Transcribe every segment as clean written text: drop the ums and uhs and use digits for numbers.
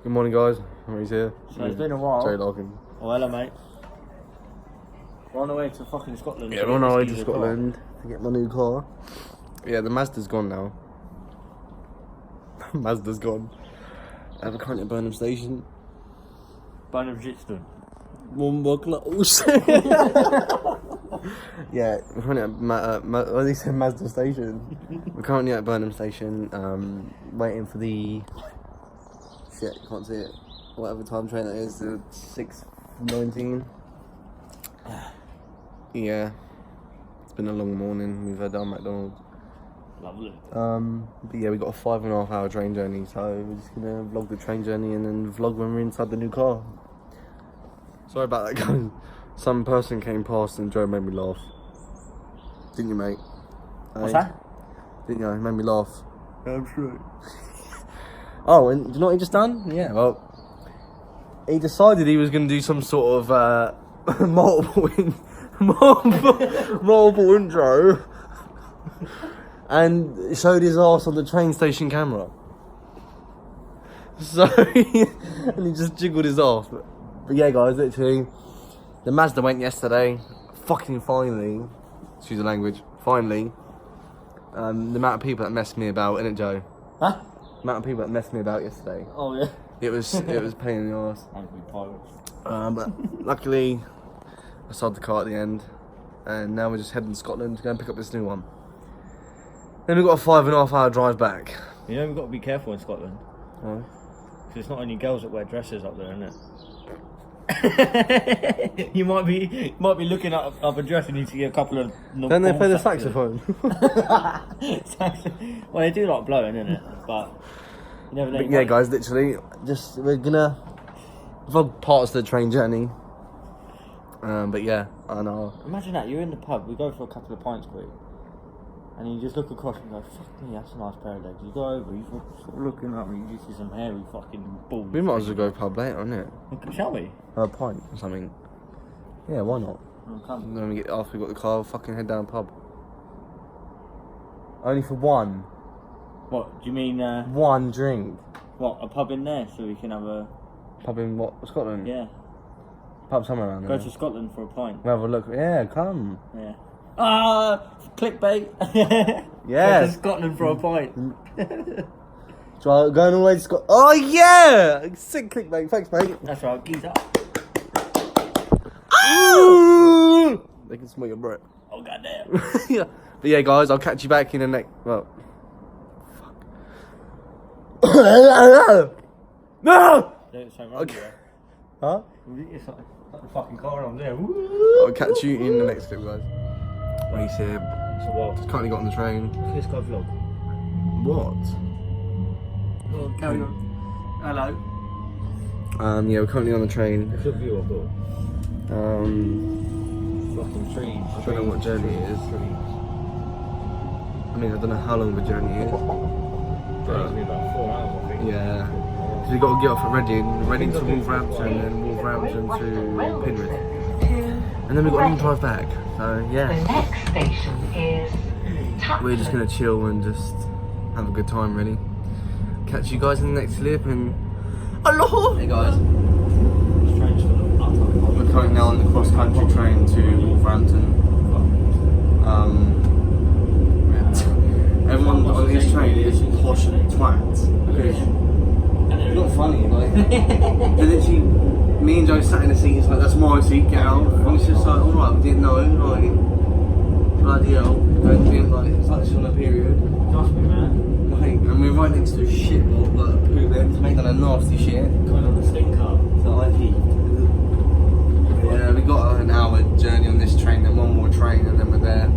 Good morning, guys. He's here. So it's been a while. Jay Logan. Oh, hello, mate. We're on the way to fucking Scotland. Yeah, we're on our way to Scotland to get my new car. Yeah, the Mazda's gone now. Mazda's gone. I have a current at Burnham Station. Burnham Jitston. One more close. Yeah, we're currently at well, they said Mazda Station. We're currently at Burnham Station, waiting for the... Shit, can't see it. Whatever time train it is, the 6:19. Yeah, it's been a long morning. We've had our McDonald's. Lovely. But yeah, we got a 5.5 hour train journey, so we're just gonna vlog the train journey and then vlog when we're inside the new car. Sorry about that, guys. Some person came past and Joe made me laugh. Didn't you, mate? What's that? Didn't you? He made me laugh. I'm sure. Oh, and do you know what he just done? Yeah, well, he decided he was going to do some sort of multiple intro and showed his ass on the train station camera. So, and he just jiggled his ass. But yeah, guys, literally, the Mazda went yesterday. Fucking finally, excuse the language, finally. The amount of people that messed me about, innit, Joe? Huh? The amount of people that messed me about yesterday. Oh, yeah. It was pain in the arse. Angry pirates. But luckily, I sold the car at the end, and now we're just heading to Scotland to go and pick up this new one. Then we've got a 5.5 hour drive back. You know, we've got to be careful in Scotland. Oh. Because it's not only girls that wear dresses up there, isn't it? You might be looking up a dress and you see a couple of... Then they play the saxophone. Well, they do like blowing, innit? But you never know. But yeah, guys, literally, just we're gonna vlog parts of the train journey. But yeah, I know. Imagine that, you're in the pub, we go for a couple of pints quick, and you just look across and go, fuck me, that's a nice pair of legs. You go over, you sort of looking up and you just see some hairy fucking balls. We might as well go pub later, innit? Shall we? A pint or something. Yeah, why not? Come. Then after we got the car, we'll fucking head down pub. Only for one. What, do you mean, one drink. what, a pub in there so we can have a... Pub in what? Scotland? Yeah. Pub somewhere around there. Go to Scotland for a pint. We'll have a look. Yeah, come. Yeah. Clickbait. Yes. Go to Scotland for a pint. So going all the way to Scotland. Oh yeah! Sick clickbait. Thanks, mate. That's right, geez up. They can smell your breath. Oh, goddamn. Yeah. But yeah, guys, I'll catch you back in the next. Well. Fuck. No! Okay. Huh? It's like the fucking car on there. I'll catch you in the next clip, guys. He's here. So what? Just currently got on the train. This guy vlog. What? Oh, carry on. Hello. Yeah, we're currently on the train. It's a view I've got. Fucking trees. I don't know what journey it is. I mean, I don't know how long the journey is. It's been about 4 hours, I think. Yeah. So we've got to get off at Reading to Wolverhampton, and then Wolverhampton to Penrith. And then we've got a long drive back. So, yeah. The next station is We're just going to chill and just have a good time, really. Catch you guys in the next clip, and... Hello! Hey, guys. We're currently now on the cross-country train to Wolverhampton. Everyone on this train is posh twats. Because it's not funny, like... They're literally... Me and Joe sat in the seat, it's like, that's my seat, get out. And it's just like, alright, we didn't know, like... Bloody hell. Like, it's like this on a period. Trust me, man. Like, and we're right next to a shit lot, like, poo there, to make that a nasty shit. Going on the stinker. So I peed. Yeah, we got an hour journey on this train, then one more train, and then we're there.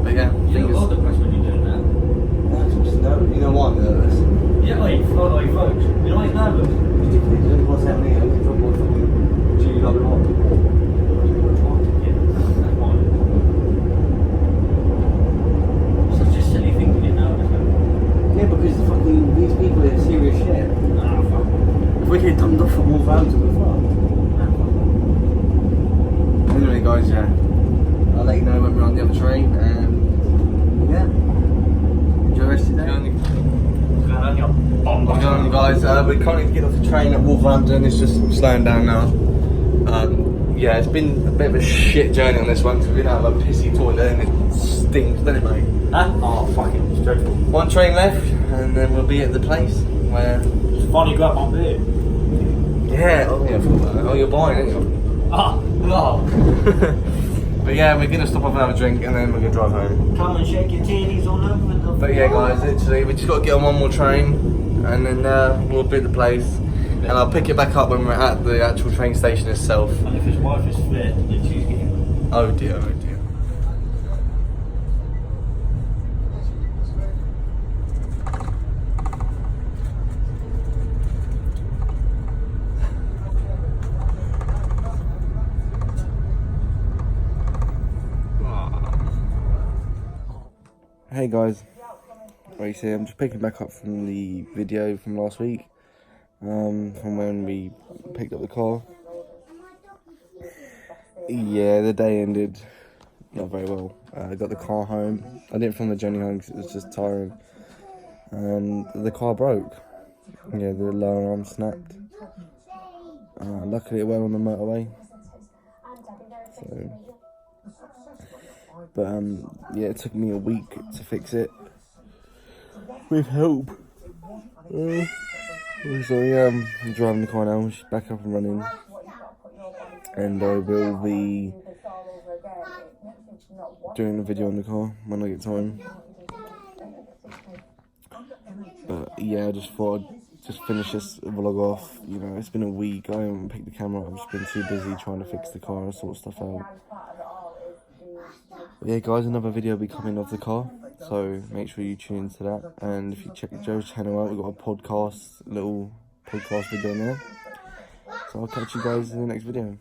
But yeah, You look all depressed when you're doing that. I'm just nervous. You know why I'm nervous? Yeah, like, folks. You know why he's nervous? Ridiculous. What's happening? I can talk about fucking GW1. Such a silly thing to get nervous about. Yeah, because fucking these people are serious shit. Nah, fuck. If we get dumped off at Wolverhampton, we're fucked. Anyway, guys, yeah. I'll let you know when we're on the other train, and yeah. Enjoy the rest of your day. What's going on, guys? We're currently getting off the train at Wolverhampton. It's just slowing down now. Yeah, it's been a bit of a shit journey on this one because we've been out of a pissy toilet and it stinks, doesn't it, mate? Huh? Oh, fucking it's dreadful. One train left and then we'll be at the place where... It's funny, grab my beer. Yeah, oh yeah, I forgot about that. Oh, you're buying, aren't you? Ah, no. But yeah, we're going to stop off and have a drink and then we're going to drive home. Come and shake your titties all over the But yeah, guys, literally, we just got to get on one more train and then we'll be at the place. And I'll pick it back up when we're at the actual train station itself. And if his wife is fit, then she's getting... Oh dear, oh dear. Hey guys, right here, I'm just picking back up from the video from last week, from when we picked up the car. Yeah, the day ended not very well. I got the car home. I didn't film the journey home because it was just tiring. And the car broke. Yeah, the lower arm snapped. Luckily it went on the motorway. So... But yeah, it took me a week to fix it with help. So yeah, I'm driving the car now. She's back up and running, and I will be doing a video on the car when I get time. But yeah, I just thought I'd just finish this vlog off. You know, it's been a week. I haven't picked the camera up. I've just been too busy trying to fix the car and sort stuff out. But yeah, guys, another video will be coming of the car, so make sure you tune into that. And if you check Joe's channel out, we've got a little podcast video on there. So I'll catch you guys in the next video.